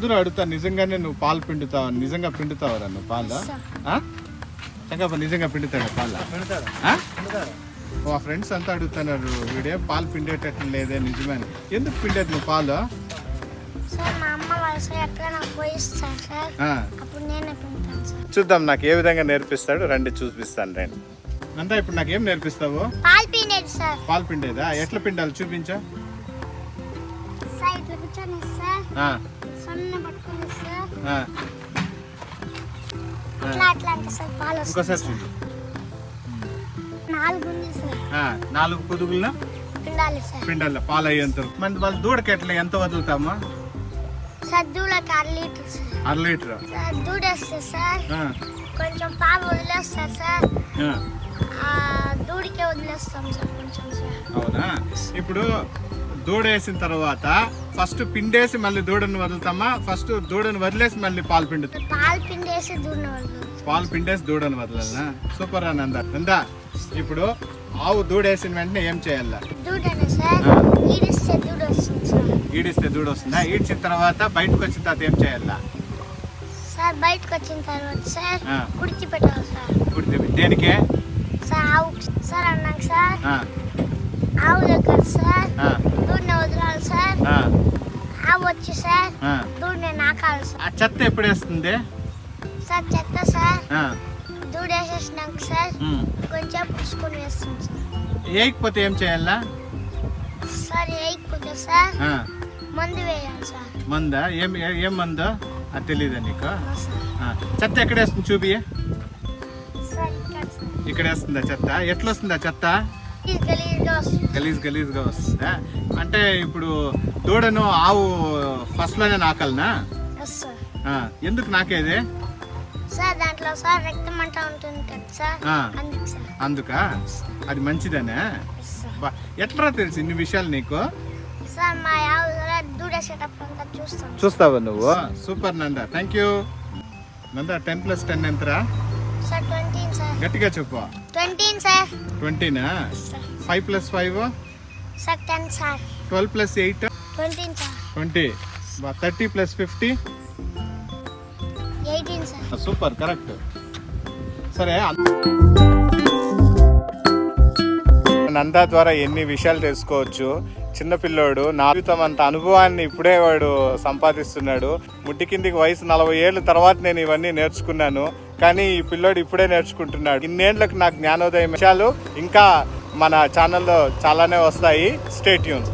అందరూ అడుగుతారు నిజంగానే నువ్వు పాలు పిండుతావు, నిజంగా పిండుతావరా నువ్వు పాలు? చక్కప్ప నిజంగా పిండుతాడు పాలు? మా ఫ్రెండ్స్ అంతా అడుగుతున్నారు వీడే పాలు పిండేటట్లు లేదే నిజమే. ఎందుకు పిండేది నువ్వు పాలు? చూద్దాం నాకు ఏ విధంగా నేర్పిస్తాడు, రండి చూపిస్తాను. రండి అంతా ఇప్పుడు నాకేం నేర్పిస్తావు? పాలు పిండేదా? ఎట్లా పిండాలి చూపించా. ఇంకోసారి చూడు. 4 పొదుగులను పిండాలి పాలు అయ్యేంత. మన వాళ్ళ దూడకి ఎట్లా ఎంత వదులుతామా? 1/2 లీటర్ దూడేస్తే సార్ కొంచెం పాలు వదిలేస్తారు సార్, దూడికే వదిలేస్తాం సార్ కొంచెం సార్. అవునా? ఇప్పుడు దూడేసిన తర్వాత ఫస్ట్ పిండేసి మళ్ళీ దూడను వదులుతామా? ఫస్ట్ దూడను వదిలేసి మళ్ళీ పాలు పిండుతాం? పాలు పిండేసి దూడను వదలాలనా? సూపర్ ఆనంద. నందా ఇప్పుడు ఆవు దూడేసిన వెంటనే ఏం చేయాలా? ఈడిస్తే దూడ వస్తుందా? ఈడ్చిన తర్వాత బయటకు వచ్చిన తర్వాత ఏం చేయాలా? సార్ బయటకు వచ్చిన తర్వాత సార్ కుడిచి పెట్టాలి సార్. కుడిచి దేనికే సార్? ఆవు సార్ అన్నాక సార్ ఆవు దగ్గర సార్ దూడని వదలాలి సార్. ఆవు వచ్చి సార్ దూడని నాకాలి సార్. ఆ చెత్త ఎప్పుడు వేస్తుంది సార్? చెత్త సార్ దూడేసేసినాక సార్ కొంచెం పుచ్చుకొని వేస్తుంది సార్. వేయకపోతే ఏం చేయాలా సార్? వేయకపోతే సార్ మందు వేయాలి సార్. మందా? ఏం మందో అది తెలీదా నీకు? చెత్త ఎక్కడ వేస్తుంది చూపి. ఇక్కడ వేస్తుందా చెత్త? ఎట్లా వస్తుందా చెత్త? గలీజ్గా వస్తుందా? అంటే ఇప్పుడు దూడను ఆవు ఫస్ట్ లోనే నాకాలనా? ఎందుకు నాకేది సార్? దాంట్లో సార్ రక్తం అంతా ఉంటుంది కదా సార్, అందుకా? అది మంచిదనే? ఎట్లా తెలుసు ఇన్ని విషయాలు నీకు? సార్ మా ఆవు దూడేసేటప్పుడు అంతా చూస్తావా నువ్వు? Super Nanda, thank you. Nanda 10+10 ఎంతరా? Sir 20 sir. గట్టిగా చెప్పు. 20 సార్. 20నా? 5+5 sir 10 sir. 12+8 20 sir. 20. 30+50 18 sir. Super, correct. సరే, నందా ద్వారా ఎన్ని విషయాలు తెలుసుకోవచ్చు. చిన్నపిల్లోడు నా జీవితం అంత అనుభవాన్ని ఇప్పుడే వాడు సంపాదిస్తున్నాడు. ముట్టి కిందికి వయసు 40 ఏళ్ళ తర్వాత నేను ఇవన్నీ నేర్చుకున్నాను, కానీ ఈ పిల్లోడు ఇప్పుడే నేర్చుకుంటున్నాడు. ఇన్నేళ్లకు నాకు జ్ఞానోదయం విషయాలు ఇంకా మన ఛానల్లో చాలానే వస్తాయి. Stay tune.